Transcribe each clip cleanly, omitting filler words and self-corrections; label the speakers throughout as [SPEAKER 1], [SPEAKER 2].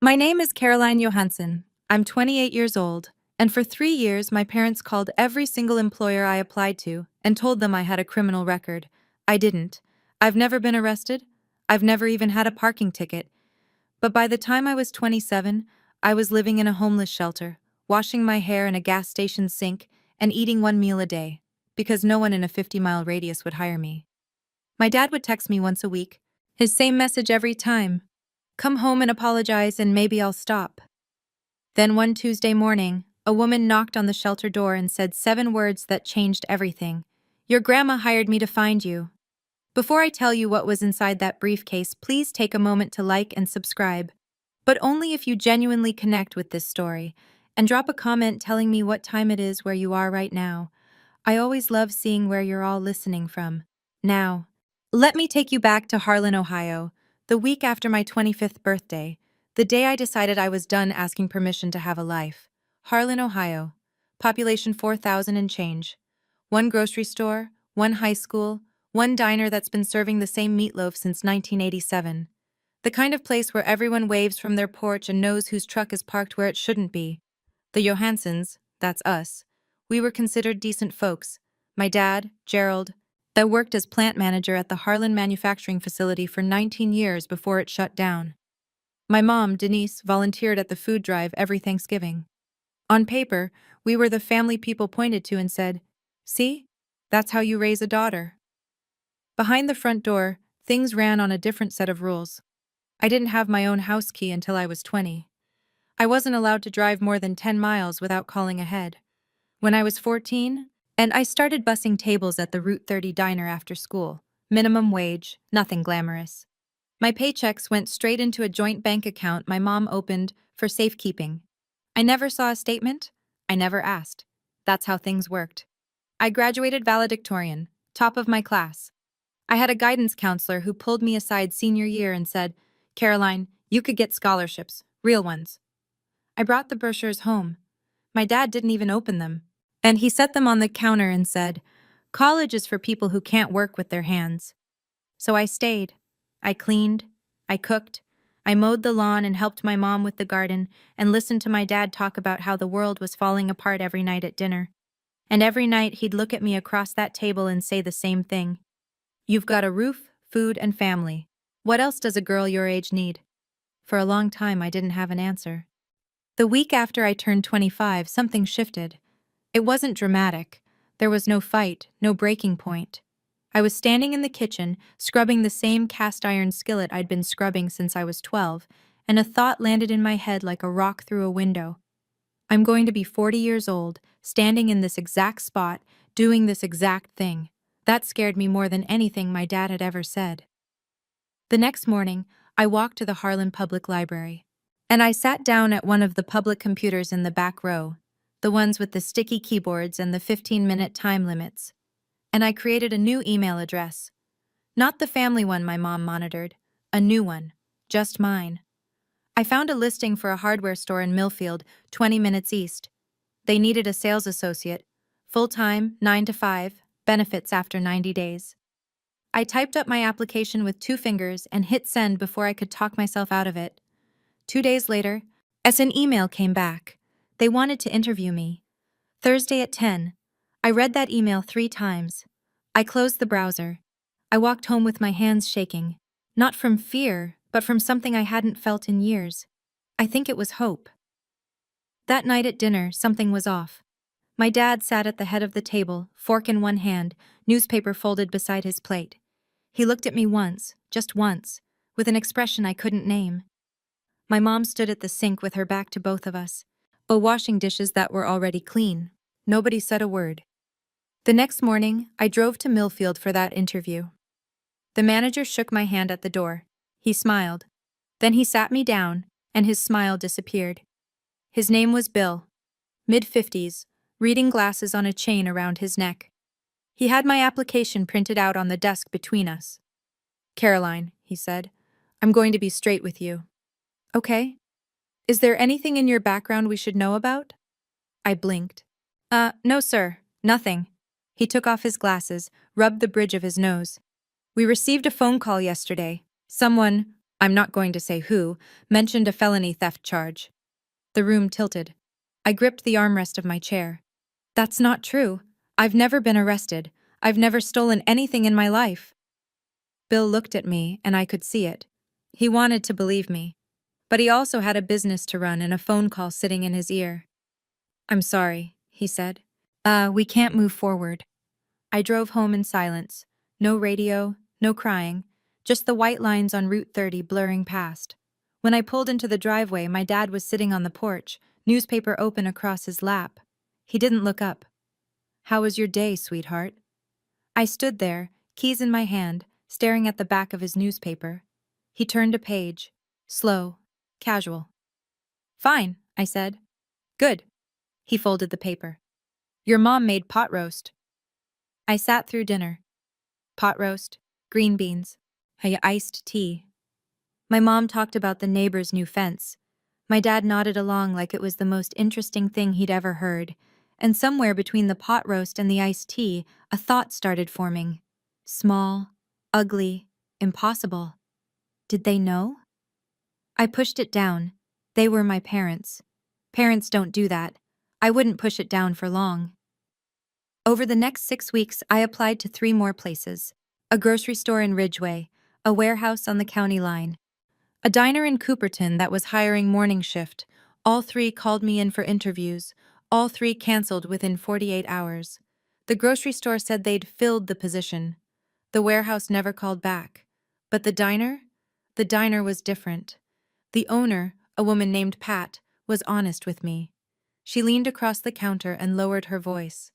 [SPEAKER 1] My name is Caroline Johansson. I'm 28 years old, and for 3 years my parents called every single employer I applied to and told them I had a criminal record. I didn't. I've never been arrested. I've never even had a parking ticket. But by the time I was 27, I was living in a homeless shelter, washing my hair in a gas station sink, and eating one meal a day, because no one in a 50-mile radius would hire me. My dad would text me once a week, his same message every time. Come home and apologize and maybe I'll stop. Then one Tuesday morning, a woman knocked on the shelter door and said 7 words that changed everything. Your grandma hired me to find you. Before I tell you what was inside that briefcase, please take a moment to like and subscribe. But only if you genuinely connect with this story, and drop a comment telling me what time it is where you are right now. I always love seeing where you're all listening from. Now, let me take you back to Harlan, Ohio, the week after my 25th birthday, the day I decided I was done asking permission to have a life. Harlan, Ohio. Population 4,000 and change. One grocery store, one high school, one diner that's been serving the same meatloaf since 1987. The kind of place where everyone waves from their porch and knows whose truck is parked where it shouldn't be. The Johanssons, that's us. We were considered decent folks. My dad, Gerald, that worked as plant manager at the Harlan manufacturing facility for 19 years before it shut down. My mom, Denise, volunteered at the food drive every Thanksgiving. On paper, we were the family people pointed to and said, "See? That's how you raise a daughter." Behind the front door, things ran on a different set of rules. I didn't have my own house key until I was 20. I wasn't allowed to drive more than 10 miles without calling ahead. When I was 14, and I started bussing tables at the Route 30 diner after school. Minimum wage, nothing glamorous. My paychecks went straight into a joint bank account my mom opened for safekeeping. I never saw a statement. I never asked. That's how things worked. I graduated valedictorian, top of my class. I had a guidance counselor who pulled me aside senior year and said, "Caroline, you could get scholarships, real ones." I brought the brochures home. My dad didn't even open them. And he set them on the counter and said, "College is for people who can't work with their hands." So I stayed. I cleaned. I cooked. I mowed the lawn and helped my mom with the garden and listened to my dad talk about how the world was falling apart every night at dinner. And every night he'd look at me across that table and say the same thing. "You've got a roof, food, and family. What else does a girl your age need?" For a long time I didn't have an answer. The week after I turned 25, something shifted. It wasn't dramatic. There was no fight, no breaking point. I was standing in the kitchen, scrubbing the same cast-iron skillet I'd been scrubbing since I was 12, and a thought landed in my head like a rock through a window. I'm going to be 40 years old, standing in this exact spot, doing this exact thing. That scared me more than anything my dad had ever said. The next morning, I walked to the Harlan Public Library. And I sat down at one of the public computers in the back row, the ones with the sticky keyboards and the 15-minute time limits. And I created a new email address. Not the family one my mom monitored, a new one, just mine. I found a listing for a hardware store in Millfield, 20 minutes east. They needed a sales associate, full-time, 9 to 5, benefits after 90 days. I typed up my application with 2 fingers and hit send before I could talk myself out of it. 2 days later, as an email came back, they wanted to interview me. Thursday at 10. I read that email 3 times. I closed the browser. I walked home with my hands shaking, not from fear, but from something I hadn't felt in years. I think it was hope. That night at dinner, something was off. My dad sat at the head of the table, fork in one hand, newspaper folded beside his plate. He looked at me once, just once, with an expression I couldn't name. My mom stood at the sink with her back to both of us, washing dishes that were already clean. Nobody said a word. The next morning, I drove to Millfield for that interview. The manager shook my hand at the door. He smiled. Then he sat me down, and his smile disappeared. His name was Bill. Mid-50s, reading glasses on a chain around his neck. He had my application printed out on the desk between us. "Caroline," he said, "I'm going to be straight with you." "Okay. Is there anything in your background we should know about?" I blinked. No sir, nothing." He took off his glasses, rubbed the bridge of his nose. "We received a phone call yesterday. Someone I'm not going to say who, mentioned a felony theft charge. The room tilted. I gripped the armrest of my chair. That's not true. I've never been arrested. I've never stolen anything in my life. Bill looked at me, and I could see it. He wanted to believe me. But he also had a business to run and a phone call sitting in his ear. I'm sorry, he said. We can't move forward. I drove home in silence. No radio, no crying, just the white lines on Route 30 blurring past. When I pulled into the driveway, my dad was sitting on the porch, newspaper open across his lap. He didn't look up. How was your day, sweetheart? I stood there, keys in my hand, staring at the back of his newspaper. He turned a page. Slow. Casual. Fine, I said. Good. He folded the paper. Your mom made pot roast. I sat through dinner. Pot roast, green beans, iced tea. My mom talked about the neighbor's new fence. My dad nodded along like it was the most interesting thing he'd ever heard, and somewhere between the pot roast and the iced tea, a thought started forming. Small, ugly, impossible. Did they know? I pushed it down. They were my parents. Parents don't do that. I wouldn't push it down for long. Over the next 6 weeks, I applied to 3 more places. A grocery store in Ridgeway, a warehouse on the county line, a diner in Cooperton that was hiring morning shift. All 3 called me in for interviews. All 3 canceled within 48 hours. The grocery store said they'd filled the position. The warehouse never called back. But the diner? The diner was different. The owner, a woman named Pat, was honest with me. She leaned across the counter and lowered her voice.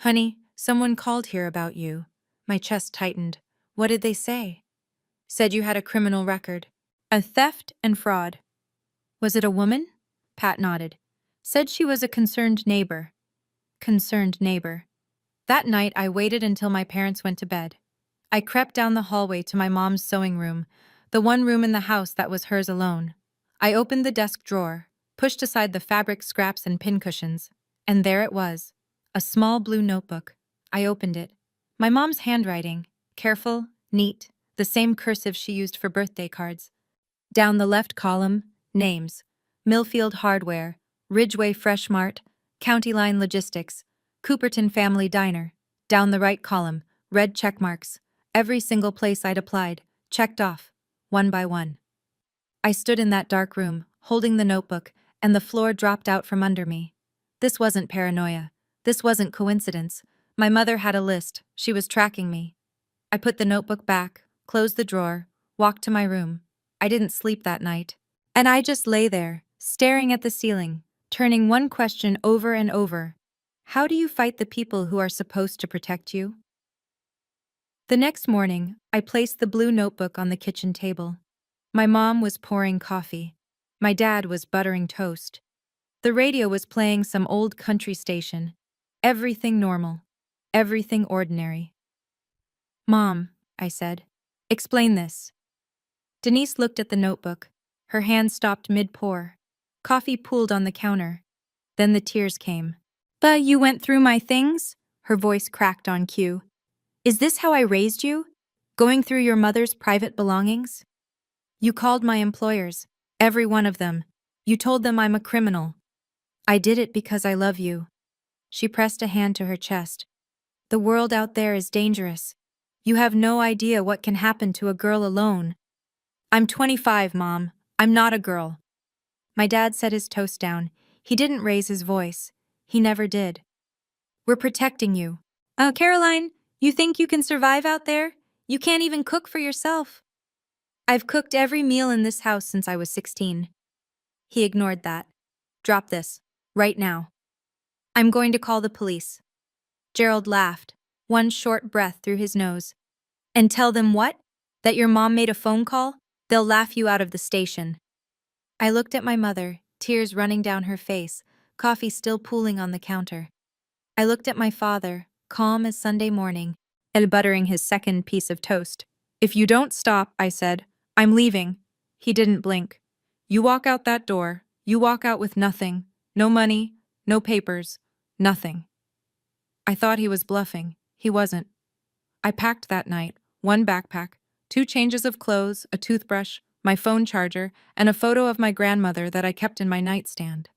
[SPEAKER 1] Honey, someone called here about you. My chest tightened. What did they say? Said you had a criminal record. A theft and fraud. Was it a woman? Pat nodded. Said she was a concerned neighbor. Concerned neighbor. That night I waited until my parents went to bed. I crept down the hallway to my mom's sewing room, the one room in the house that was hers alone. I opened the desk drawer, pushed aside the fabric scraps and pincushions, and there it was. A small blue notebook. I opened it. My mom's handwriting. Careful, neat, the same cursive she used for birthday cards. Down the left column, names. Millfield Hardware, Ridgeway Fresh Mart, County Line Logistics, Cooperton Family Diner. Down the right column, red check marks. Every single place I'd applied, checked off, one by one. I stood in that dark room, holding the notebook, and the floor dropped out from under me. This wasn't paranoia. This wasn't coincidence. My mother had a list. She was tracking me. I put the notebook back, closed the drawer, walked to my room. I didn't sleep that night. And I just lay there, staring at the ceiling, turning one question over and over. How do you fight the people who are supposed to protect you? The next morning, I placed the blue notebook on the kitchen table. My mom was pouring coffee. My dad was buttering toast. The radio was playing some old country station. Everything normal. Everything ordinary. Mom, I said, explain this. Denise looked at the notebook. Her hand stopped mid-pour. Coffee pooled on the counter. Then the tears came. But you went through my things? Her voice cracked on cue. Is this how I raised you? Going through your mother's private belongings? You called my employers, every one of them. You told them I'm a criminal. I did it because I love you. She pressed a hand to her chest. The world out there is dangerous. You have no idea what can happen to a girl alone. I'm 25, Mom. I'm not a girl. My dad set his toast down. He didn't raise his voice. He never did. We're protecting you. Oh, Caroline, you think you can survive out there? You can't even cook for yourself. I've cooked every meal in this house since I was 16. He ignored that. Drop this. Right now. I'm going to call the police. Gerald laughed, one short breath through his nose. And tell them what? That your mom made a phone call? They'll laugh you out of the station. I looked at my mother, tears running down her face, coffee still pooling on the counter. I looked at my father, calm as Sunday morning, and buttering his second piece of toast. If you don't stop, I said, I'm leaving. He didn't blink. You walk out that door, you walk out with nothing. No money, no papers, nothing. I thought he was bluffing. He wasn't. I packed that night, one backpack, 2 changes of clothes, a toothbrush, my phone charger, and a photo of my grandmother that I kept in my nightstand.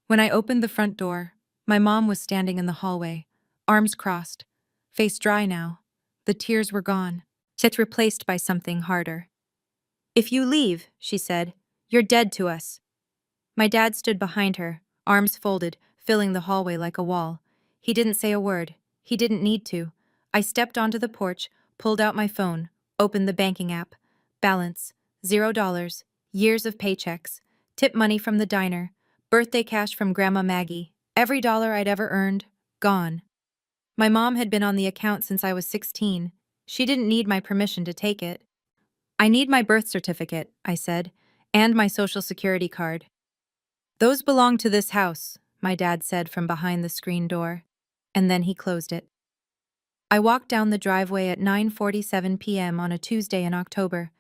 [SPEAKER 1] When I opened the front door, my mom was standing in the hallway, arms crossed, face dry now. The tears were gone, yet replaced by something harder. "If you leave," she said, "you're dead to us." My dad stood behind her, arms folded, filling the hallway like a wall. He didn't say a word. He didn't need to. I stepped onto the porch, pulled out my phone, opened the banking app. Balance, $0, years of paychecks, tip money from the diner, birthday cash from Grandma Maggie, every dollar I'd ever earned, gone. My mom had been on the account since I was 16. She didn't need my permission to take it. "I need my birth certificate," I said, "and my social security card." "Those belong to this house," my dad said from behind the screen door, and then he closed it. I walked down the driveway at 9:47 p.m. on a Tuesday in October.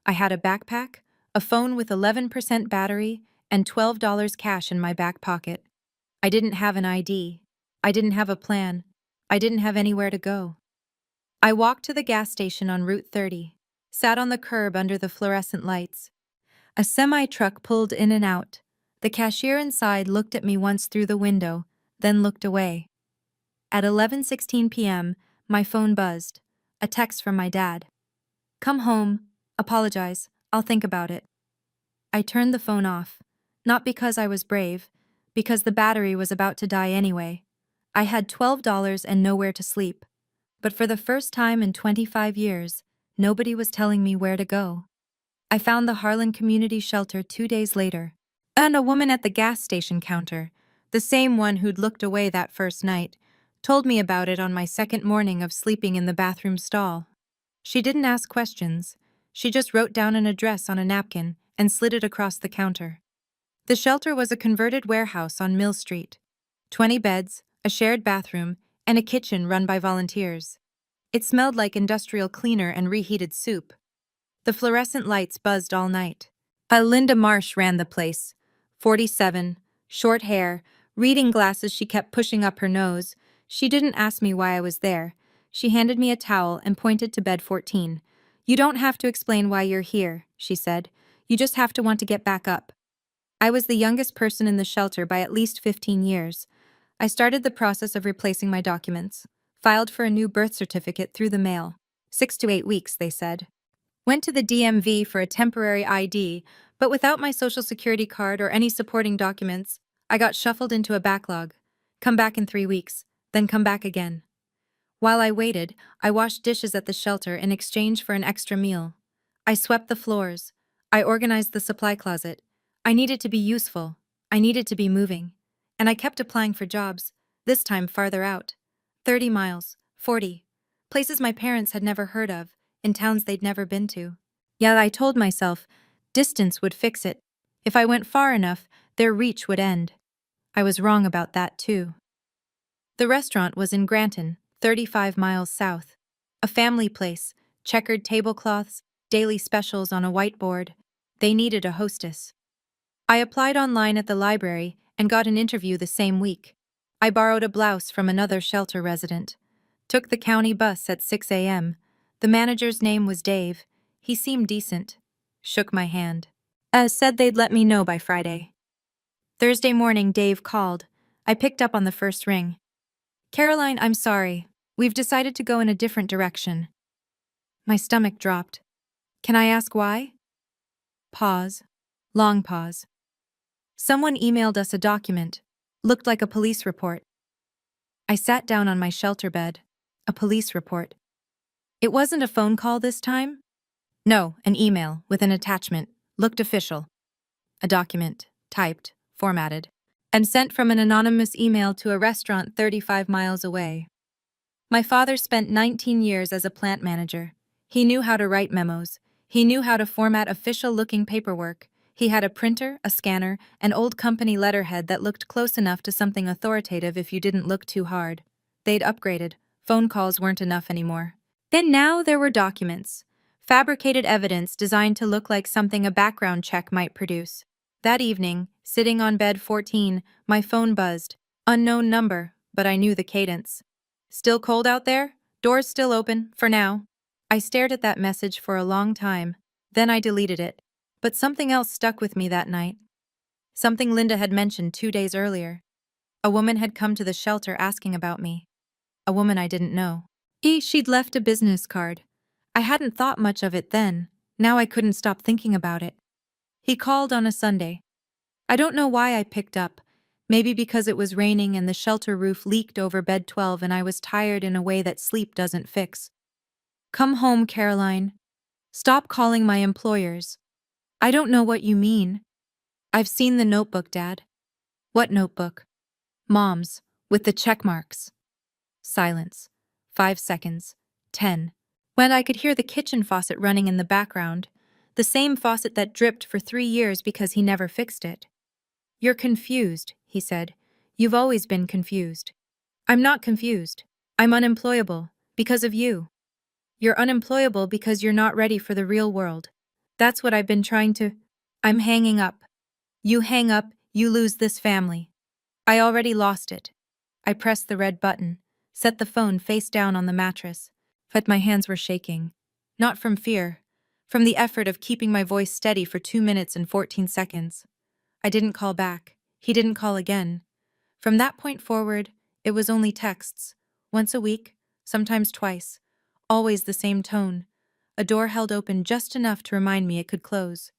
[SPEAKER 1] I had a backpack, a phone with 11% battery, and $12 cash in my back pocket. I didn't have an ID. I didn't have a plan. I didn't have anywhere to go. I walked to the gas station on Route 30, sat on the curb under the fluorescent lights. A semi-truck pulled in and out. The cashier inside looked at me once through the window, then looked away. At 11:16 p.m., my phone buzzed. A text from my dad. "Come home. Apologize. I'll think about it." I turned the phone off. Not because I was brave, because the battery was about to die anyway. I had $12 and nowhere to sleep. But for the first time in 25 years, nobody was telling me where to go. I found the Harlan Community Shelter 2 days later. And a woman at the gas station counter, the same one who'd looked away that first night, told me about it on my second morning of sleeping in the bathroom stall. She didn't ask questions. She just wrote down an address on a napkin and slid it across the counter. The shelter was a converted warehouse on Mill Street. 20 beds, a shared bathroom, and a kitchen run by volunteers. It smelled like industrial cleaner and reheated soup. The fluorescent lights buzzed all night. Linda Marsh ran the place. 47, short hair, reading glasses she kept pushing up her nose. She didn't ask me why I was there. She handed me a towel and pointed to bed 14. "You don't have to explain why you're here," she said. "You just have to want to get back up." I was the youngest person in the shelter by at least 15 years. I started the process of replacing my documents. Filed for a new birth certificate through the mail. 6 to 8 weeks, they said. Went to the DMV for a temporary ID, but without my social security card or any supporting documents, I got shuffled into a backlog. Come back in 3 weeks, then come back again. While I waited, I washed dishes at the shelter in exchange for an extra meal. I swept the floors. I organized the supply closet. I needed to be useful. I needed to be moving. And I kept applying for jobs, this time farther out. 30 miles, 40. Places my parents had never heard of, in towns they'd never been to. Yet I told myself, distance would fix it. If I went far enough, their reach would end. I was wrong about that too. The restaurant was in Granton, 35 miles south. A family place, checkered tablecloths, daily specials on a whiteboard. They needed a hostess. I applied online at the library and got an interview the same week. I borrowed a blouse from another shelter resident. Took the county bus at 6 a.m. The manager's name was Dave. He seemed decent. Shook my hand. Said they'd let me know by Friday. Thursday morning, Dave called. I picked up on the first ring. "Caroline, I'm sorry. We've decided to go in a different direction." My stomach dropped. "Can I ask why?" Pause. Long pause. "Someone emailed us a document. Looked like a police report." I sat down on my shelter bed. A police report. It wasn't a phone call this time? No, an email with an attachment. Looked official. A document, typed, formatted, and sent from an anonymous email to a restaurant 35 miles away. My father spent 19 years as a plant manager. He knew how to write memos. He knew how to format official-looking paperwork. He had a printer, a scanner, an old company letterhead that looked close enough to something authoritative if you didn't look too hard. They'd upgraded. Phone calls weren't enough anymore. Then now there were documents. Fabricated evidence designed to look like something a background check might produce. That evening, sitting on bed 14, my phone buzzed. Unknown number, but I knew the cadence. "Still cold out there? Doors still open, for now." I stared at that message for a long time. Then I deleted it. But something else stuck with me that night. Something Linda had mentioned 2 days earlier. A woman had come to the shelter asking about me. A woman I didn't know. She'd left a business card. I hadn't thought much of it then. Now I couldn't stop thinking about it. He called on a Sunday. I don't know why I picked up. Maybe because it was raining and the shelter roof leaked over bed 12 and I was tired in a way that sleep doesn't fix. Come home, Caroline. Stop calling my employers. I don't know what you mean. I've seen the notebook, Dad. What notebook? Mom's, with the check marks. Silence. 5 seconds. 10. When I could hear the kitchen faucet running in the background, the same faucet that dripped for 3 years because he never fixed it. You're confused, he said. You've always been confused. I'm not confused. I'm unemployable, because of you. You're unemployable because you're not ready for the real world. That's what I've been trying to. I'm hanging up. You hang up, you lose this family. I already lost it. I pressed the red button, set the phone face down on the mattress, but my hands were shaking. Not from fear, from the effort of keeping my voice steady for 2 minutes and 14 seconds. I didn't call back. He didn't call again. From that point forward, it was only texts. Once a week, sometimes twice. Always the same tone. A door held open just enough to remind me it could close.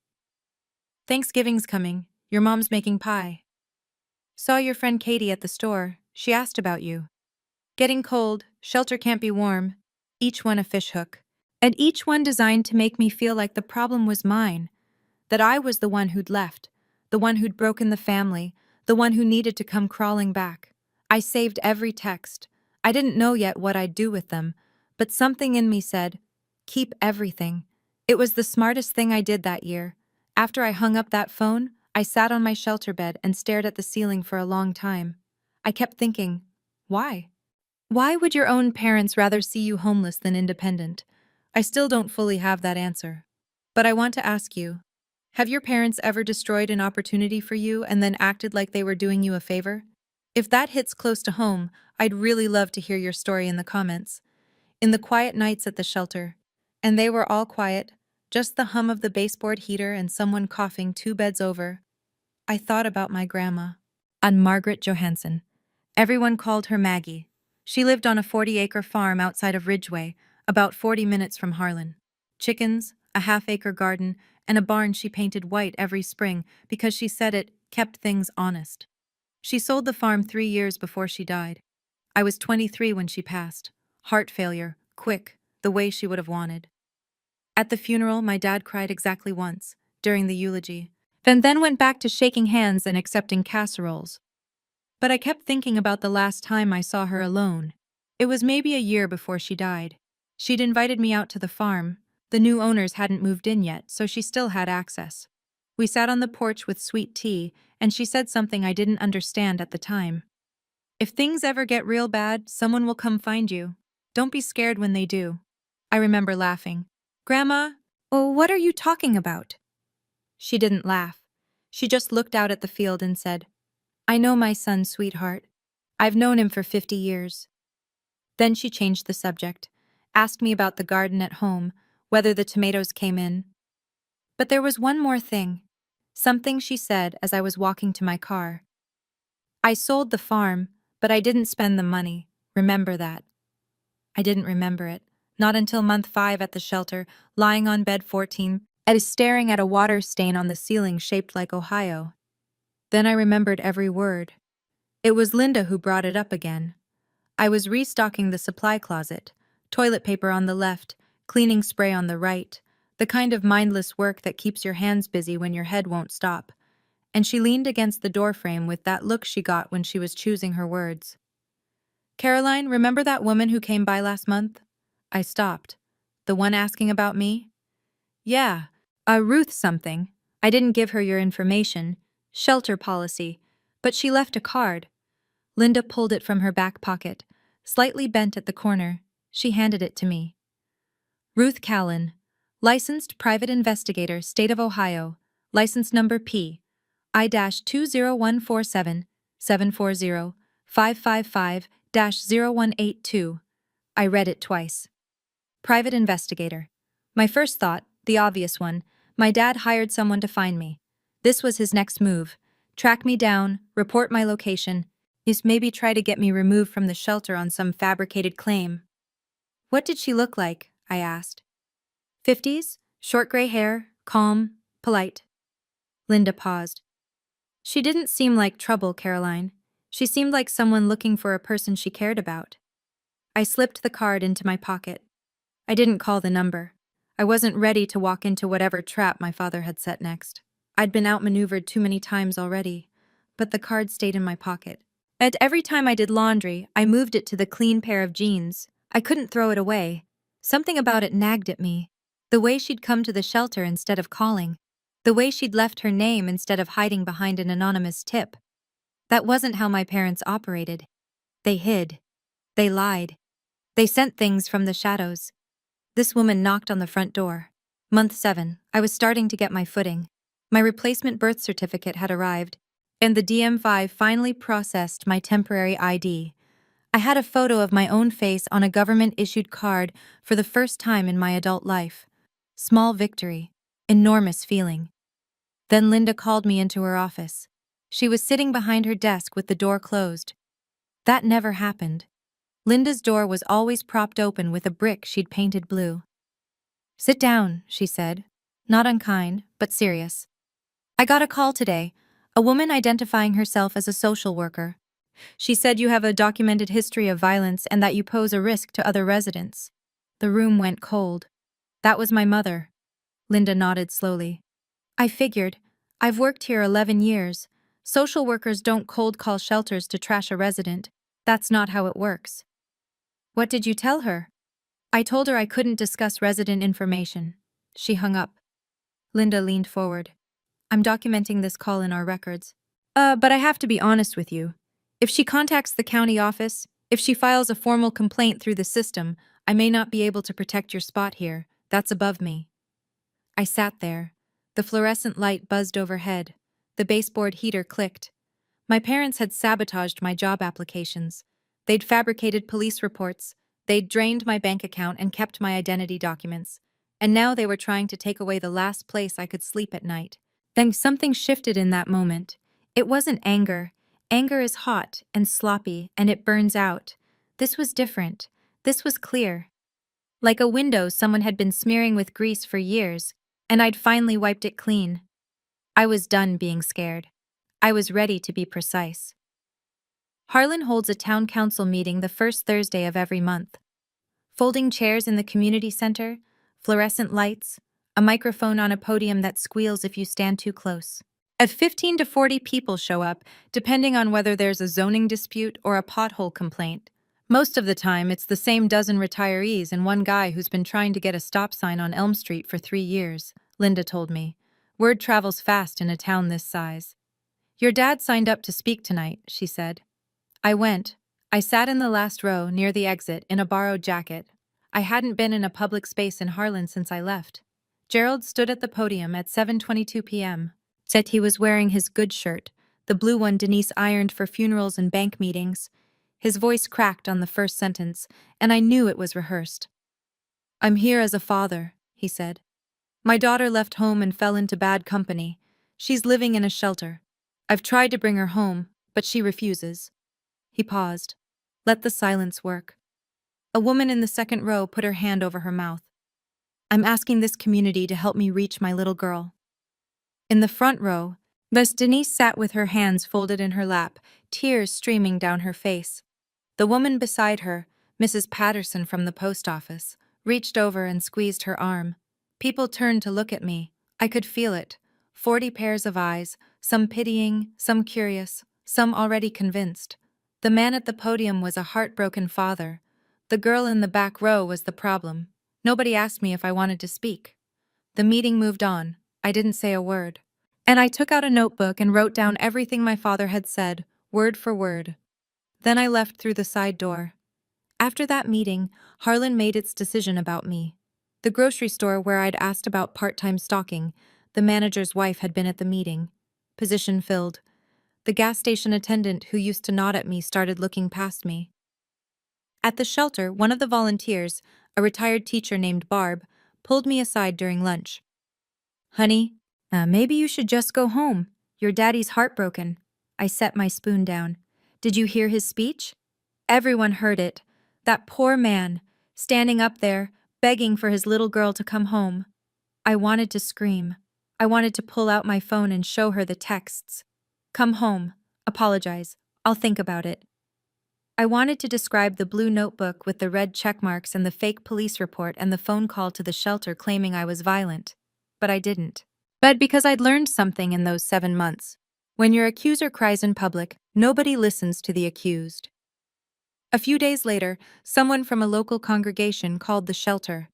[SPEAKER 1] Thanksgiving's coming. Your mom's making pie. Saw your friend Katie at the store. She asked about you. Getting cold, shelter can't be warm. Each one a fishhook. And each one designed to make me feel like the problem was mine. That I was the one who'd left. The one who'd broken the family. The one who needed to come crawling back. I saved every text. I didn't know yet what I'd do with them. But something in me said, keep everything. It was the smartest thing I did that year. After I hung up that phone, I sat on my shelter bed and stared at the ceiling for a long time. I kept thinking, why? Why would your own parents rather see you homeless than independent? I still don't fully have that answer. But I want to ask you, have your parents ever destroyed an opportunity for you and then acted like they were doing you a favor? If that hits close to home, I'd really love to hear your story in the comments. In the quiet nights at the shelter, and they were all quiet, just the hum of the baseboard heater and someone coughing 2 beds over, I thought about my grandma. Aunt Margaret Johansson. Everyone called her Maggie. She lived on a 40-acre farm outside of Ridgeway, about 40 minutes from Harlan. Chickens, a half-acre garden, and a barn she painted white every spring because she said it kept things honest. She sold the farm 3 years before she died. I was 23 when she passed. Heart failure, quick, the way she would have wanted. At the funeral, my dad cried exactly once, during the eulogy, then went back to shaking hands and accepting casseroles. But I kept thinking about the last time I saw her alone. It was maybe a year before she died. She'd invited me out to the farm. The new owners hadn't moved in yet, so she still had access. We sat on the porch with sweet tea, and she said something I didn't understand at the time. If things ever get real bad, someone will come find you. Don't be scared when they do. I remember laughing. Grandma, oh, what are you talking about? She didn't laugh. She just looked out at the field and said, I know my son, sweetheart. I've known him for 50 years. Then she changed the subject, asked me about the garden at home, whether the tomatoes came in. But there was one more thing. Something she said as I was walking to my car. I sold the farm, but I didn't spend the money. Remember that. I didn't remember it. Not until month 5 at the shelter, lying on bed 14, and staring at a water stain on the ceiling shaped like Ohio. Then I remembered every word. It was Linda who brought it up again. I was restocking the supply closet, toilet paper on the left, cleaning spray on the right, the kind of mindless work that keeps your hands busy when your head won't stop. And she leaned against the doorframe with that look she got when she was choosing her words. Caroline, remember that woman who came by last month? I stopped. The one asking about me? Yeah, Ruth something. I didn't give her your information. Shelter policy. But she left a card. Linda pulled it from her back pocket, slightly bent at the corner. She handed it to me. Ruth Callan, licensed private investigator, State of Ohio, license number P. I-20147-740-555-0182. I read it twice. Private investigator. My first thought, the obvious one, My dad hired someone to find me. This was his next move. Track me down, report my location, is maybe try to get me removed from the shelter on some fabricated claim. What did she look like? I asked. 50s, short gray hair, calm, polite. Linda paused. She didn't seem like trouble, Caroline. She seemed like someone looking for a person she cared about. I slipped the card into my pocket. I didn't call the number. I wasn't ready to walk into whatever trap my father had set next. I'd been outmaneuvered too many times already, but the card stayed in my pocket. And every time I did laundry, I moved it to the clean pair of jeans. I couldn't throw it away. Something about it nagged at me. The way she'd come to the shelter instead of calling. The way she'd left her name instead of hiding behind an anonymous tip. That wasn't how my parents operated. They hid. They lied. They sent things from the shadows. This woman knocked on the front door. Month 7, I was starting to get my footing. My replacement birth certificate had arrived, and the DM5 finally processed my temporary ID. I had a photo of my own face on a government-issued card for the first time in my adult life. Small victory. Enormous feeling. Then Linda called me into her office. She was sitting behind her desk with the door closed. That never happened. Linda's door was always propped open with a brick she'd painted blue. "Sit down," she said, not unkind, but serious. "I got a call today, a woman identifying herself as a social worker. She said you have a documented history of violence and that you pose a risk to other residents." The room went cold. "That was my mother." Linda nodded slowly. "I figured. I've worked here 11 years. Social workers don't cold call shelters to trash a resident. That's not how it works." "What did you tell her?" "I told her I couldn't discuss resident information." She hung up. Linda leaned forward. "I'm documenting this call in our records. But I have to be honest with you. If she contacts the county office, if she files a formal complaint through the system, I may not be able to protect your spot here. That's above me." I sat there. The fluorescent light buzzed overhead. The baseboard heater clicked. My parents had sabotaged my job applications. They'd fabricated police reports. They'd drained my bank account and kept my identity documents. And now they were trying to take away the last place I could sleep at night. Then something shifted in that moment. It wasn't anger. Anger is hot and sloppy, and it burns out. This was different. This was clear. Like a window someone had been smearing with grease for years, and I'd finally wiped it clean. I was done being scared. I was ready to be precise. Harlan holds a town council meeting the first Thursday of every month. Folding chairs in the community center, fluorescent lights, a microphone on a podium that squeals if you stand too close. At 15 to 40 people show up, depending on whether there's a zoning dispute or a pothole complaint. Most of the time, it's the same dozen retirees and one guy who's been trying to get a stop sign on Elm Street for 3 years, Linda told me. Word travels fast in a town this size. "Your dad signed up to speak tonight," she said. I went. I sat in the last row, near the exit, in a borrowed jacket. I hadn't been in a public space in Harlan since I left. Gerald stood at the podium at 7:22 p.m. Said he was wearing his good shirt, the blue one Denise ironed for funerals and bank meetings. His voice cracked on the first sentence, and I knew it was rehearsed. "I'm here as a father," he said. "My daughter left home and fell into bad company. She's living in a shelter. I've tried to bring her home, but she refuses." He paused. Let the silence work. A woman in the second row put her hand over her mouth. "I'm asking this community to help me reach my little girl." In the front row, Miss Denise sat with her hands folded in her lap, tears streaming down her face. The woman beside her, Mrs. Patterson from the post office, reached over and squeezed her arm. People turned to look at me. I could feel it. 40 pairs of eyes, some pitying, some curious, some already convinced. The man at the podium was a heartbroken father. The girl in the back row was the problem. Nobody asked me if I wanted to speak. The meeting moved on. I didn't say a word. And I took out a notebook and wrote down everything my father had said, word for word. Then I left through the side door. After that meeting, Harlan made its decision about me. The grocery store where I'd asked about part-time stocking, the manager's wife had been at the meeting. Position filled. The gas station attendant who used to nod at me started looking past me. At the shelter, one of the volunteers, a retired teacher named Barb, pulled me aside during lunch. Honey, maybe you should just go home. Your daddy's heartbroken. I set my spoon down. Did you hear his speech? Everyone heard it. That poor man, standing up there, begging for his little girl to come home. I wanted to scream. I wanted to pull out my phone and show her the texts. Come home. Apologize. I'll think about it. I wanted to describe the blue notebook with the red check marks and the fake police report and the phone call to the shelter claiming I was violent. But I didn't. But because I'd learned something in those 7 months. When your accuser cries in public, nobody listens to the accused. A few days later, someone from a local congregation called the shelter.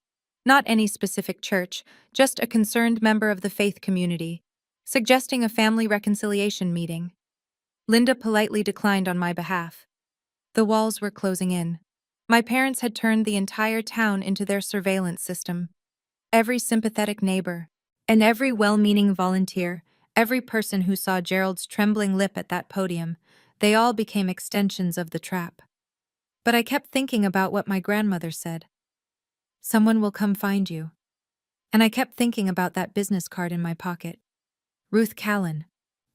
[SPEAKER 1] Not any specific church, just a concerned member of the faith community, suggesting a family reconciliation meeting. Linda politely declined on my behalf. The walls were closing in. My parents had turned the entire town into their surveillance system. Every sympathetic neighbor, and every well-meaning volunteer, every person who saw Gerald's trembling lip at that podium, they all became extensions of the trap. But I kept thinking about what my grandmother said. Someone will come find you. And I kept thinking about that business card in my pocket. Ruth Callan,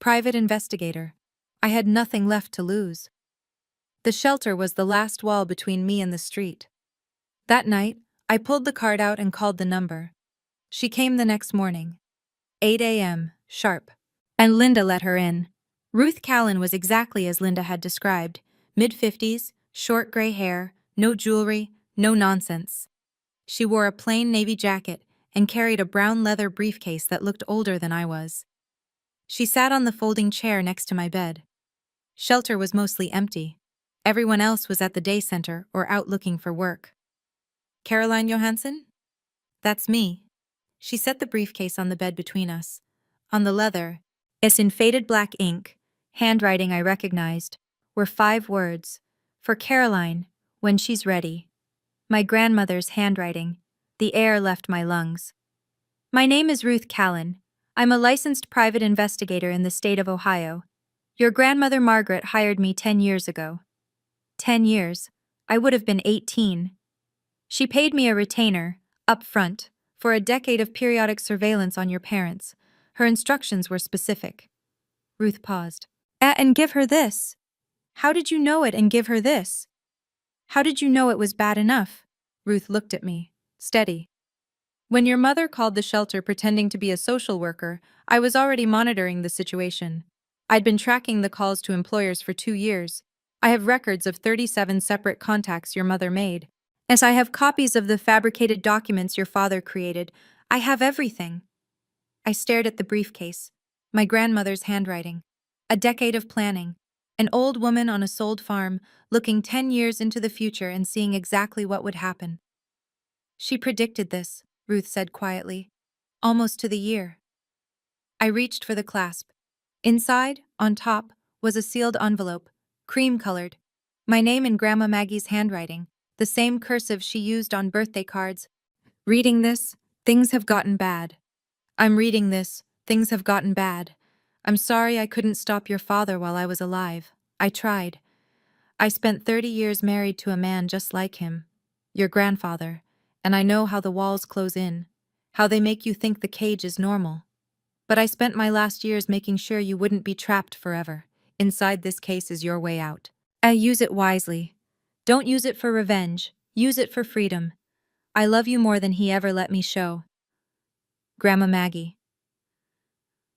[SPEAKER 1] private investigator. I had nothing left to lose. The shelter was the last wall between me and the street. That night, I pulled the card out and called the number. She came the next morning. 8 a.m., sharp. And Linda let her in. Ruth Callan was exactly as Linda had described. Mid-50s, short gray hair, no jewelry, no nonsense. She wore a plain navy jacket and carried a brown leather briefcase that looked older than I was. She sat on the folding chair next to my bed. Shelter was mostly empty. Everyone else was at the day center or out looking for work. Caroline Johansson? That's me. She set the briefcase on the bed between us. On the leather, as in faded black ink, handwriting I recognized, were 5 words. For Caroline, when she's ready. My grandmother's handwriting. The air left my lungs. My name is Ruth Callan. I'm a licensed private investigator in the state of Ohio. Your grandmother Margaret hired me 10 years ago. 10 years. I would have been 18. She paid me a retainer, up front, for a decade of periodic surveillance on your parents. Her instructions were specific. Ruth paused. And give her this. How did you know it and give her this? How did you know it was bad enough? Ruth looked at me, steady. When your mother called the shelter pretending to be a social worker, I was already monitoring the situation. I'd been tracking the calls to employers for 2 years. I have records of 37 separate contacts your mother made. As I have copies of the fabricated documents your father created, I have everything. I stared at the briefcase. My grandmother's handwriting. A decade of planning. An old woman on a sold farm, looking 10 years into the future and seeing exactly what would happen. She predicted this, Ruth said quietly. Almost to the year. I reached for the clasp. Inside, on top, was a sealed envelope, cream-colored. My name in Grandma Maggie's handwriting, the same cursive she used on birthday cards. Reading this, things have gotten bad. I'm reading this, things have gotten bad. I'm sorry I couldn't stop your father while I was alive. I tried. I spent 30 years married to a man just like him, your grandfather, and I know how the walls close in, how they make you think the cage is normal. But I spent my last years making sure you wouldn't be trapped forever. Inside this case is your way out. Use it wisely. Don't use it for revenge. Use it for freedom. I love you more than he ever let me show. Grandma Maggie.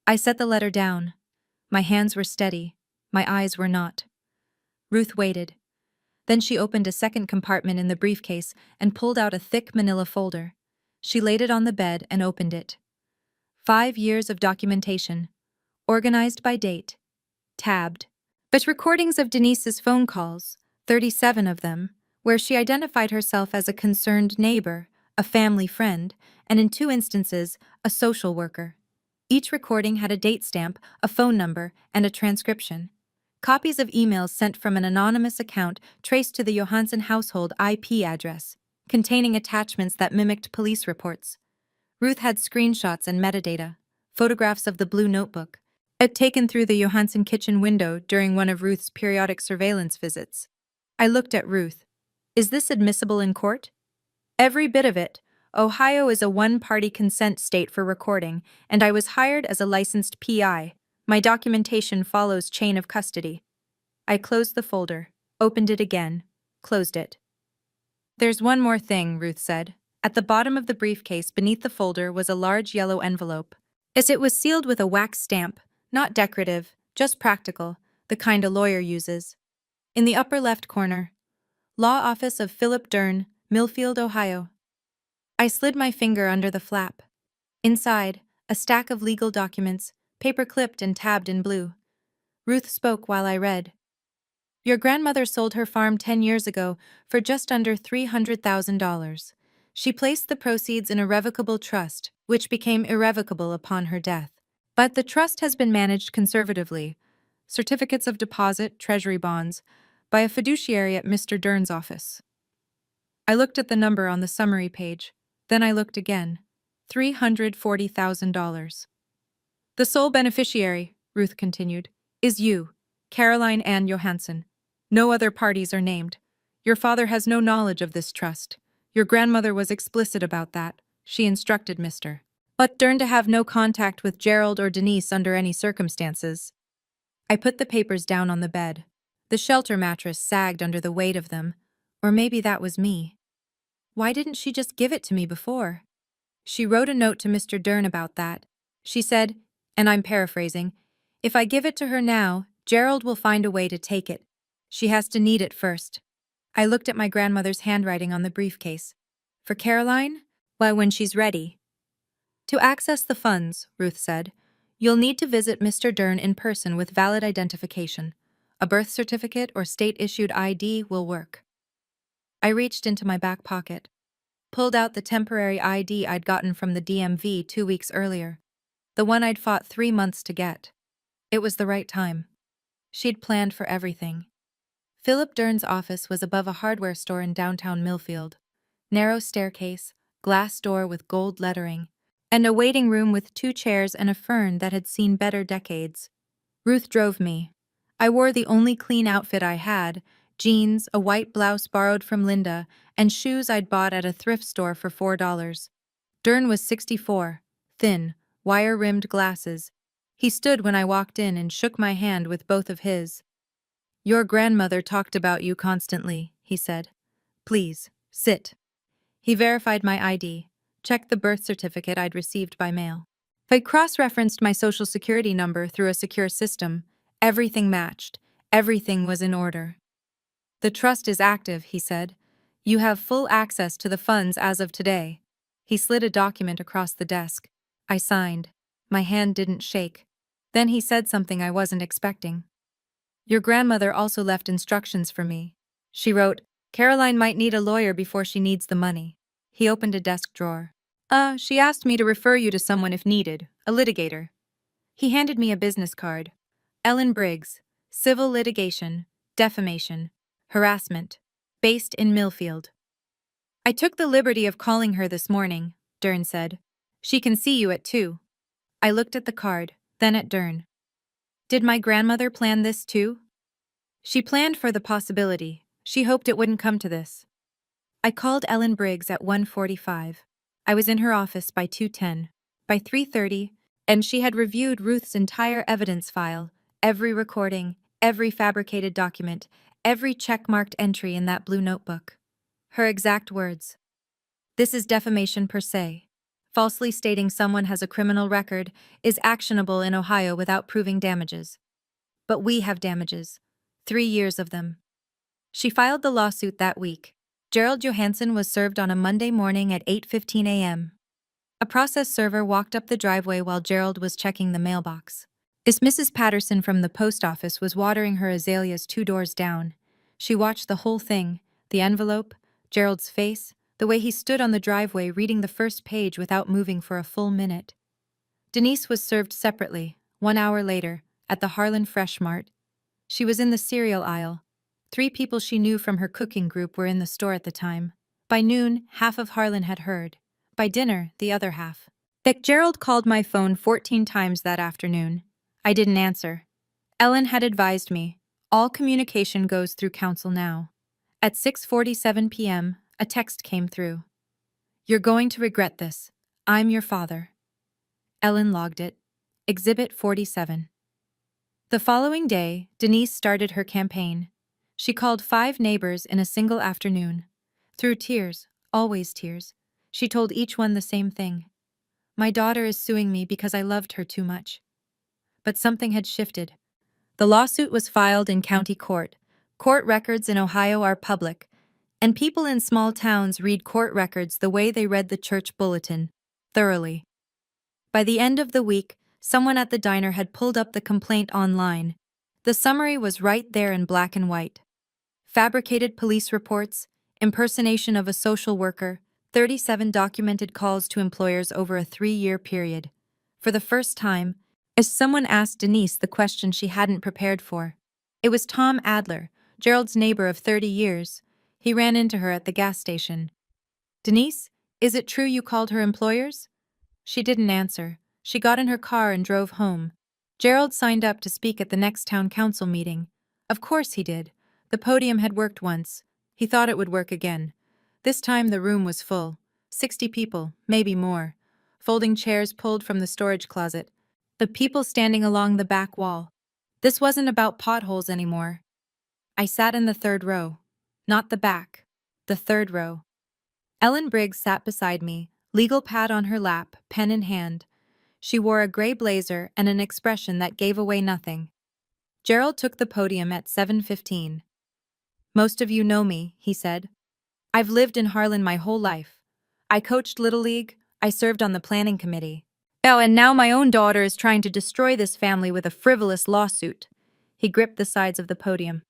[SPEAKER 1] I set the letter down. My hands were steady. My eyes were not. Ruth waited. Then she opened a second compartment in the briefcase and pulled out a thick manila folder. She laid it on the bed and opened it. 5 years of documentation. Organized by date. Tabbed. But recordings of Denise's phone calls, 37 of them, where she identified herself as a concerned neighbor, a family friend, and in 2 instances, a social worker. Each recording had a date stamp, a phone number, and a transcription. Copies of emails sent from an anonymous account traced to the Johansson household IP address, containing attachments that mimicked police reports. Ruth had screenshots and metadata, photographs of the blue notebook, taken through the Johansson kitchen window during one of Ruth's periodic surveillance visits. I looked at Ruth. Is this admissible in court? Every bit of it, Ohio is a one-party consent state for recording, and I was hired as a licensed PI. My documentation follows chain of custody. I closed the folder, opened it again, closed it. There's one more thing, Ruth said. At the bottom of the briefcase beneath the folder was a large yellow envelope. As it was sealed with a wax stamp, not decorative, just practical, the kind a lawyer uses. In the upper left corner, Law Office of Philip Dern, Millfield, Ohio. I slid my finger under the flap. Inside, a stack of legal documents, paper-clipped and tabbed in blue. Ruth spoke while I read. Your grandmother sold her farm 10 years ago for just under $300,000. She placed the proceeds in a revocable trust, which became irrevocable upon her death. But the trust has been managed conservatively, certificates of deposit, treasury bonds, by a fiduciary at Mr. Dern's office. I looked at the number on the summary page. Then I looked again. $340,000. The sole beneficiary, Ruth continued, is you, Caroline Ann Johansson. No other parties are named. Your father has no knowledge of this trust. Your grandmother was explicit about that. She instructed Mr. Dern to have no contact with Gerald or Denise under any circumstances. I put the papers down on the bed. The shelter mattress sagged under the weight of them. Or maybe that was me. Why didn't she just give it to me before? She wrote a note to Mr. Dern about that. She said, and I'm paraphrasing, if I give it to her now, Gerald will find a way to take it. She has to need it first. I looked at my grandmother's handwriting on the briefcase. For Caroline? Why, when she's ready. To access the funds, Ruth said, you'll need to visit Mr. Dern in person with valid identification. A birth certificate or state-issued ID will work. I reached into my back pocket, pulled out the temporary ID I'd gotten from the DMV 2 weeks earlier, the one I'd fought 3 months to get. It was the right time. She'd planned for everything. Philip Dern's office was above a hardware store in downtown Millfield. Narrow staircase, glass door with gold lettering, and a waiting room with 2 chairs and a fern that had seen better decades. Ruth drove me. I wore the only clean outfit I had, jeans, a white blouse borrowed from Linda, and shoes I'd bought at a thrift store for $4. Dern was 64, thin, wire-rimmed glasses. He stood when I walked in and shook my hand with both of his. Your grandmother talked about you constantly, he said. Please, sit. He verified my ID, checked the birth certificate I'd received by mail. I cross-referenced my social security number through a secure system. Everything matched. Everything was in order. The trust is active, he said. You have full access to the funds as of today. He slid a document across the desk. I signed. My hand didn't shake. Then he said something I wasn't expecting. Your grandmother also left instructions for me. She wrote, Caroline might need a lawyer before she needs the money. He opened a desk drawer. She asked me to refer you to someone if needed, a litigator. He handed me a business card. Ellen Briggs, civil litigation, defamation, harassment, based in Millfield. I took the liberty of calling her this morning, Dern said. She can see you at 2. I looked at the card, then at Dern. Did my grandmother plan this too? She planned for the possibility. She hoped it wouldn't come to this. I called Ellen Briggs at 1:45. I was in her office by 2:10. By 3:30, and she had reviewed Ruth's entire evidence file, every recording, every fabricated document, every check-marked entry in that blue notebook. Her exact words. This is defamation per se. Falsely stating someone has a criminal record is actionable in Ohio without proving damages. But we have damages. 3 years of them. She filed the lawsuit that week. Gerald Johansson was served on a Monday morning at 8:15 a.m. A process server walked up the driveway while Gerald was checking the mailbox. Mrs. Patterson from the post office was watering her azaleas 2 doors down. She watched the whole thing, the envelope, Gerald's face, the way he stood on the driveway reading the first page without moving for a full minute. Denise was served separately, 1 hour later, at the Harlan Fresh Mart. She was in the cereal aisle. 3 people she knew from her cooking group were in the store at the time. By noon, half of Harlan had heard. By dinner, the other half. Gerald called my phone 14 times that afternoon. I didn't answer. Ellen had advised me, all communication goes through counsel now. At 6:47 p.m., a text came through. You're going to regret this. I'm your father. Ellen logged it. Exhibit 47. The following day, Denise started her campaign. She called 5 neighbors in a single afternoon. Through tears, always tears, she told each one the same thing. My daughter is suing me because I loved her too much. But something had shifted. The lawsuit was filed in county court. Court records in Ohio are public, and people in small towns read court records the way they read the church bulletin, thoroughly. By the end of the week, someone at the diner had pulled up the complaint online. The summary was right there in black and white. Fabricated police reports, impersonation of a social worker, 37 documented calls to employers over a 3-year period. For the first time, as someone asked Denise the question she hadn't prepared for. It was Tom Adler, Gerald's neighbor of 30 years. He ran into her at the gas station. Denise, is it true you called her employers? She didn't answer. She got in her car and drove home. Gerald signed up to speak at the next town council meeting. Of course he did. The podium had worked once. He thought it would work again. This time the room was full. 60 people, maybe more. Folding chairs pulled from the storage closet. The people standing along the back wall. This wasn't about potholes anymore. I sat in the 3rd row. Not the back. The 3rd row. Ellen Briggs sat beside me, legal pad on her lap, pen in hand. She wore a gray blazer and an expression that gave away nothing. Gerald took the podium at 7:15. Most of you know me, he said. I've lived in Harlan my whole life. I coached Little League, I served on the planning committee. Oh, and now my own daughter is trying to destroy this family with a frivolous lawsuit. He gripped the sides of the podium.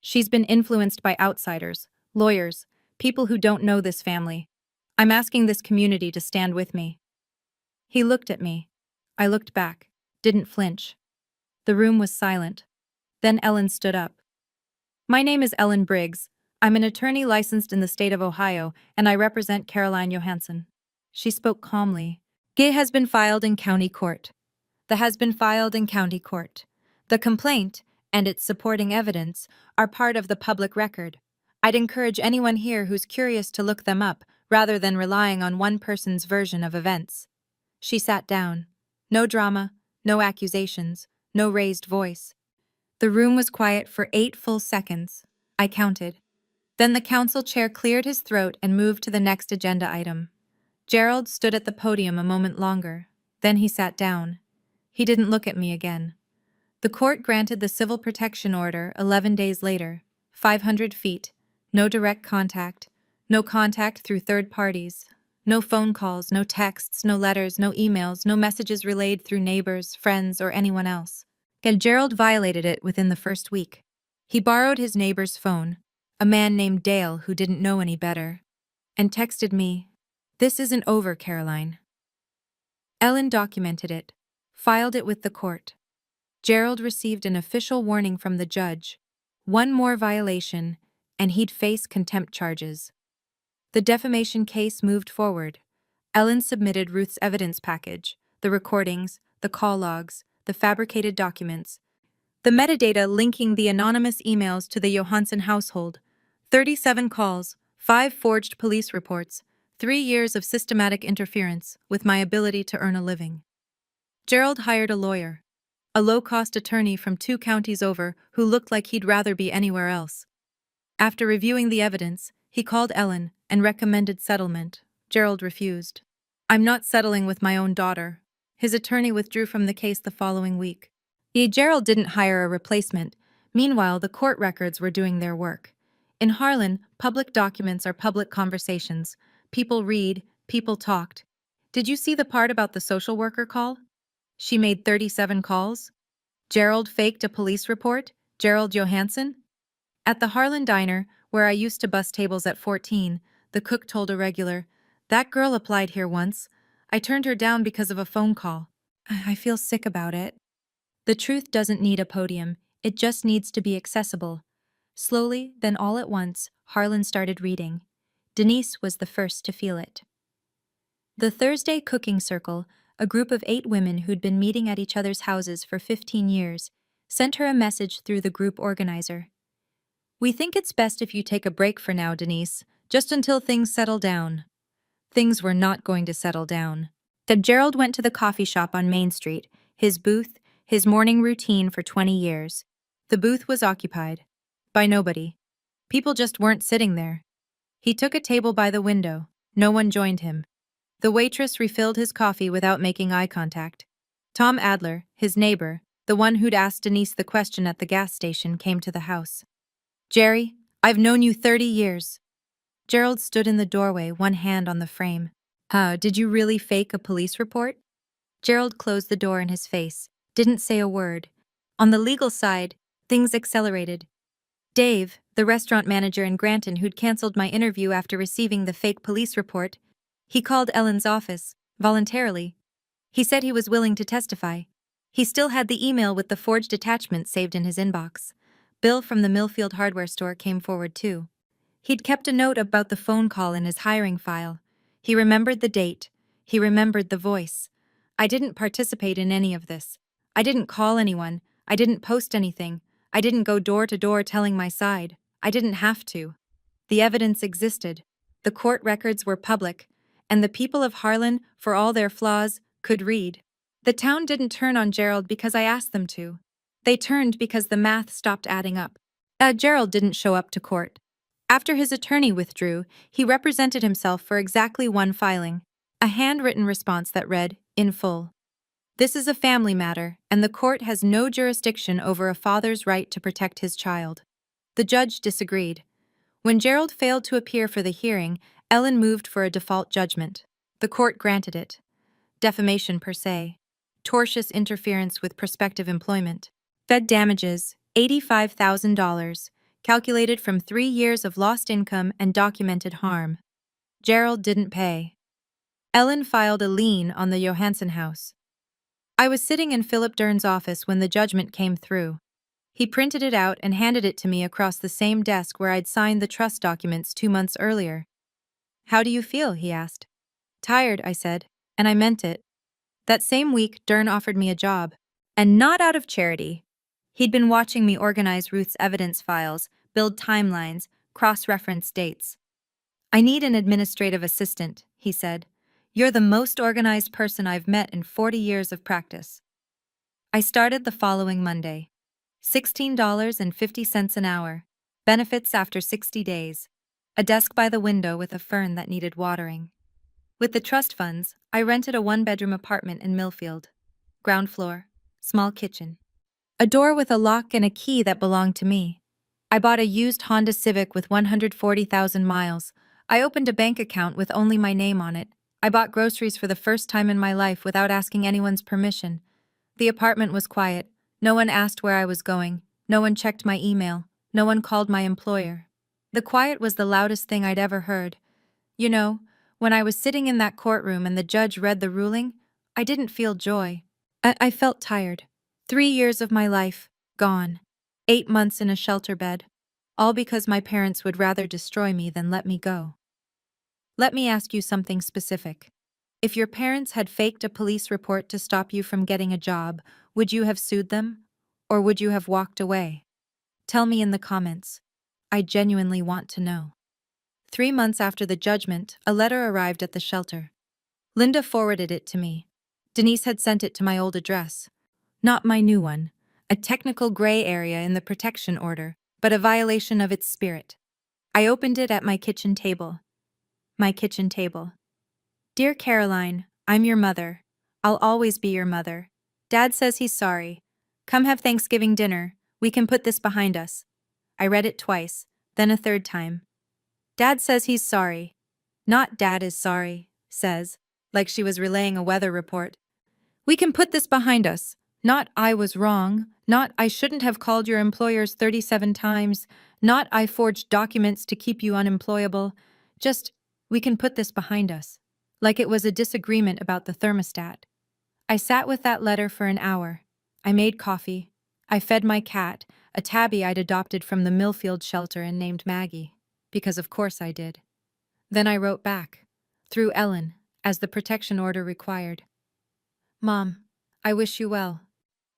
[SPEAKER 1] She's been influenced by outsiders, lawyers, people who don't know this family. I'm asking this community to stand with me. He looked at me. I looked back, didn't flinch. The room was silent. Then Ellen stood up. My name is Ellen Briggs. I'm an attorney licensed in the state of Ohio, and I represent Caroline Johansson. She spoke calmly. It has been filed in county court. Has been filed in county court. The complaint and its supporting evidence are part of the public record. I'd encourage anyone here who's curious to look them up rather than relying on one person's version of events. She sat down. No drama, no accusations, no raised voice. The room was quiet for 8 full seconds. I counted. Then the council chair cleared his throat and moved to the next agenda item. Gerald stood at the podium a moment longer. Then he sat down. He didn't look at me again. The court granted the civil protection order 11 days later. 500 feet. No direct contact. No contact through third parties. No phone calls, no texts, no letters, no emails, no messages relayed through neighbors, friends, or anyone else. And Gerald violated it within the first week. He borrowed his neighbor's phone, a man named Dale who didn't know any better, and texted me, "This isn't over, Caroline." Ellen documented it, filed it with the court. Gerald received an official warning from the judge. One more violation, and he'd face contempt charges. The defamation case moved forward. Ellen submitted Ruth's evidence package, the recordings, the call logs, the fabricated documents, the metadata linking the anonymous emails to the Johansson household, 37 calls, 5 forged police reports, 3 years of systematic interference with my ability to earn a living. Gerald hired a lawyer, a low-cost attorney from 2 counties over who looked like he'd rather be anywhere else. After reviewing the evidence, he called Ellen and recommended settlement. Gerald refused. I'm not settling with my own daughter. His attorney withdrew from the case the following week. Gerald didn't hire a replacement. Meanwhile, the court records were doing their work. In Harlan, public documents are public conversations. People read, people talked. Did you see the part about the social worker call? She made 37 calls. Gerald faked a police report. Gerald Johansson? At the Harlan diner, where I used to bus tables at 14, the cook told a regular, "That girl applied here once. I turned her down because of a phone call. I feel sick about it." The truth doesn't need a podium, it just needs to be accessible. Slowly, then all at once, Harlan started reading. Denise was the first to feel it. The Thursday Cooking Circle, a group of 8 women who'd been meeting at each other's houses for 15 years, sent her a message through the group organizer. "We think it's best if you take a break for now, Denise, just until things settle down." Things were not going to settle down. Gerald went to the coffee shop on Main Street, his booth, his morning routine for 20 years. The booth was occupied. By nobody. People just weren't sitting there. He took a table by the window. No one joined him. The waitress refilled his coffee without making eye contact. Tom Adler, his neighbor, the one who'd asked Denise the question at the gas station, came to the house. "Jerry, I've known you 30 years. Gerald stood in the doorway, one hand on the frame. Did you really fake a police report? Gerald closed the door in his face, didn't say a word. On the legal side, things accelerated. Dave, the restaurant manager in Granton who'd canceled my interview after receiving the fake police report, he called Ellen's office, voluntarily. He said he was willing to testify. He still had the email with the forged attachment saved in his inbox. Bill from the Millfield hardware store came forward too. He'd kept a note about the phone call in his hiring file. He remembered the date. He remembered the voice. I didn't participate in any of this. I didn't call anyone. I didn't post anything. I didn't go door to door telling my side. I didn't have to. The evidence existed. The court records were public. And the people of Harlan, for all their flaws, could read. The town didn't turn on Gerald because I asked them to. They turned because the math stopped adding up. Gerald didn't show up to court. After his attorney withdrew, he represented himself for exactly one filing, a handwritten response that read, in full. This is a family matter, and the court has no jurisdiction over a father's right to protect his child. The judge disagreed. When Gerald failed to appear for the hearing, Ellen moved for a default judgment. The court granted it. Defamation per se. Tortious interference with prospective employment. Fed damages, $85,000. Calculated from 3 years of lost income and documented harm. Gerald didn't pay. Ellen filed a lien on the Johansson house. I was sitting in Philip Dern's office when the judgment came through. He printed it out and handed it to me across the same desk where I'd signed the trust documents 2 months earlier. "How do you feel?" he asked. "Tired," I said, and I meant it. That same week, Dern offered me a job, and not out of charity. He'd been watching me organize Ruth's evidence files, build timelines, cross-reference dates. "I need an administrative assistant," he said. "You're the most organized person I've met in 40 years of practice." I started the following Monday. $16.50 an hour. Benefits after 60 days. A desk by the window with a fern that needed watering. With the trust funds, I rented a 1-bedroom apartment in Millfield. Ground floor, small kitchen. A door with a lock and a key that belonged to me. I bought a used Honda Civic with 140,000 miles. I opened a bank account with only my name on it. I bought groceries for the first time in my life without asking anyone's permission. The apartment was quiet. No one asked where I was going. No one checked my email. No one called my employer. The quiet was the loudest thing I'd ever heard. You know, when I was sitting in that courtroom and the judge read the ruling, I didn't feel joy. I felt tired. 3 years of my life, gone. 8 months in a shelter bed. All because my parents would rather destroy me than let me go. Let me ask you something specific. If your parents had faked a police report to stop you from getting a job, would you have sued them? Or would you have walked away? Tell me in the comments. I genuinely want to know. 3 months after the judgment, a letter arrived at the shelter. Linda forwarded it to me. Denise had sent it to my old address. Not my new one. A technical gray area in the protection order, but a violation of its spirit. I opened it at my kitchen table. My kitchen table. Dear Caroline, I'm your mother. I'll always be your mother. Dad says he's sorry. Come have Thanksgiving dinner. We can put this behind us. I read it twice, then a third time. Dad says he's sorry. Not Dad is sorry, says, like she was relaying a weather report. We can put this behind us. Not I was wrong. Not I shouldn't have called your employers 37 times. Not I forged documents to keep you unemployable. Just, we can put this behind us. Like it was a disagreement about the thermostat. I sat with that letter for an hour. I made coffee. I fed my cat, a tabby I'd adopted from the Millfield shelter and named Maggie. Because of course I did. Then I wrote back, through Ellen, as the protection order required. Mom, I wish you well.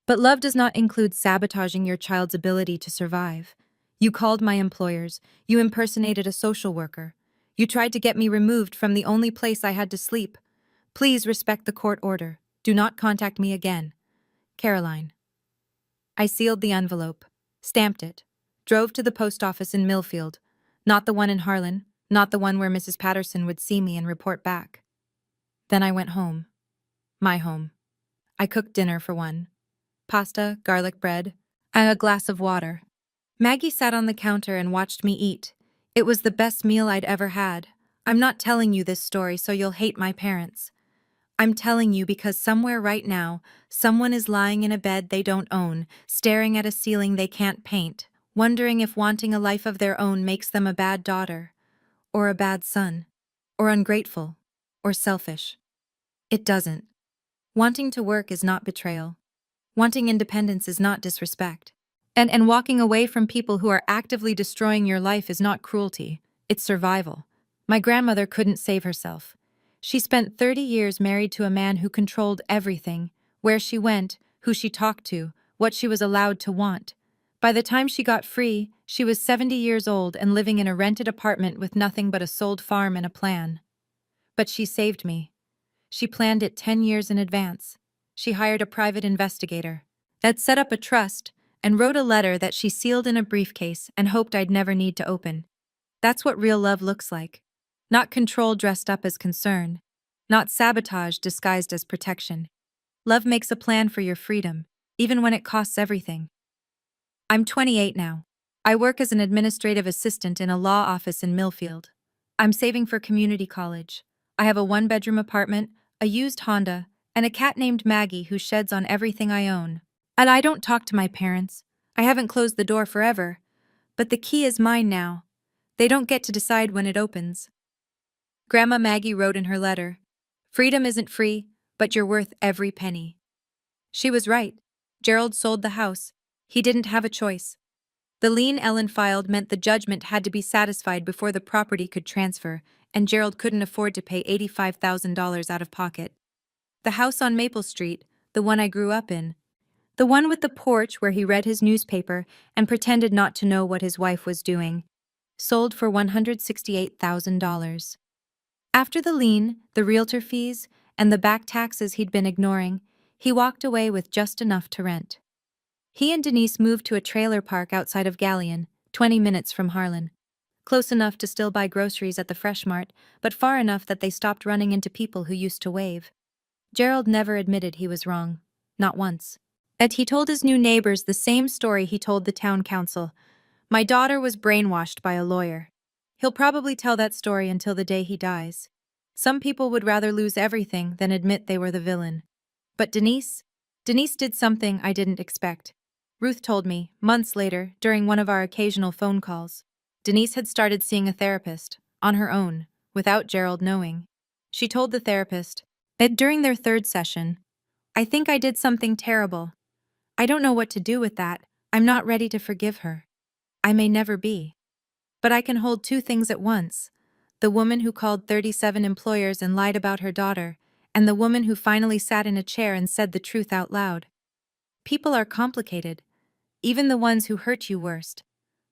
[SPEAKER 1] But love does not include sabotaging your child's ability to survive. You called my employers. You impersonated a social worker. You tried to get me removed from the only place I had to sleep. Please respect the court order. Do not contact me again. Caroline. I sealed the envelope, stamped it, drove to the post office in Millfield, not the one in Harlan, not the one where Mrs. Patterson would see me and report back. Then I went home. My home. I cooked dinner for one. Pasta, garlic bread, and a glass of water. Maggie sat on the counter and watched me eat. It was the best meal I'd ever had. I'm not telling you this story so you'll hate my parents. I'm telling you because somewhere right now, someone is lying in a bed they don't own, staring at a ceiling they can't paint, wondering if wanting a life of their own makes them a bad daughter, or a bad son, or ungrateful, or selfish. It doesn't. Wanting to work is not betrayal. Wanting independence is not disrespect. And walking away from people who are actively destroying your life is not cruelty, it's survival. My grandmother couldn't save herself. She spent 30 years married to a man who controlled everything, where she went, who she talked to, what she was allowed to want. By the time she got free, she was 70 years old and living in a rented apartment with nothing but a sold farm and a plan. But she saved me. She planned it 10 years in advance. She hired a private investigator that set up a trust and wrote a letter that she sealed in a briefcase and hoped I'd never need to open. That's what real love looks like. Not control dressed up as concern. Not sabotage disguised as protection. Love makes a plan for your freedom, even when it costs everything. I'm 28 now. I work as an administrative assistant in a law office in Millfield. I'm saving for community college. I have a one-bedroom apartment, a used Honda, and a cat named Maggie who sheds on everything I own. And I don't talk to my parents. I haven't closed the door forever. But the key is mine now. They don't get to decide when it opens. Grandma Maggie wrote in her letter, "Freedom isn't free, but you're worth every penny." She was right. Gerald sold the house. He didn't have a choice. The lien Ellen filed meant the judgment had to be satisfied before the property could transfer, and Gerald couldn't afford to pay $85,000 out of pocket. The house on Maple Street, the one I grew up in, the one with the porch where he read his newspaper and pretended not to know what his wife was doing, sold for $168,000. After the lien, the realtor fees, and the back taxes he'd been ignoring, he walked away with just enough to rent. He and Denise moved to a trailer park outside of Galleon, 20 minutes from Harlan. Close enough to still buy groceries at the Fresh Mart, but far enough that they stopped running into people who used to wave. Gerald never admitted he was wrong. Not once. And he told his new neighbors the same story he told the town council. My daughter was brainwashed by a lawyer. He'll probably tell that story until the day he dies. Some people would rather lose everything than admit they were the villain. But Denise did something I didn't expect. Ruth told me, months later, during one of our occasional phone calls. Denise had started seeing a therapist, on her own, without Gerald knowing. She told the therapist that during their third session, "I think I did something terrible. I don't know what to do with that. I'm not ready to forgive her. I may never be. But I can hold two things at once. The woman who called 37 employers and lied about her daughter, and the woman who finally sat in a chair and said the truth out loud. People are complicated, even the ones who hurt you worst.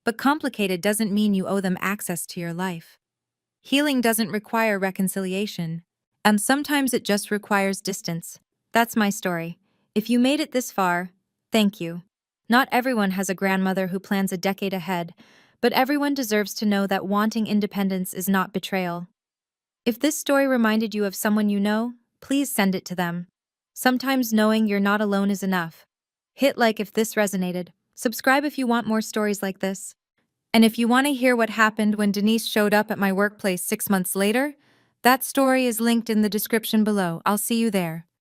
[SPEAKER 1] But complicated doesn't mean you owe them access to your life. Healing doesn't require reconciliation, and sometimes it just requires distance. That's my story. If you made it this far, thank you. Not everyone has a grandmother who plans a decade ahead, but everyone deserves to know that wanting independence is not betrayal. If this story reminded you of someone you know, please send it to them. Sometimes knowing you're not alone is enough. Hit like if this resonated. Subscribe if you want more stories like this. And if you want to hear what happened when Denise showed up at my workplace 6 months later, that story is linked in the description below. I'll see you there.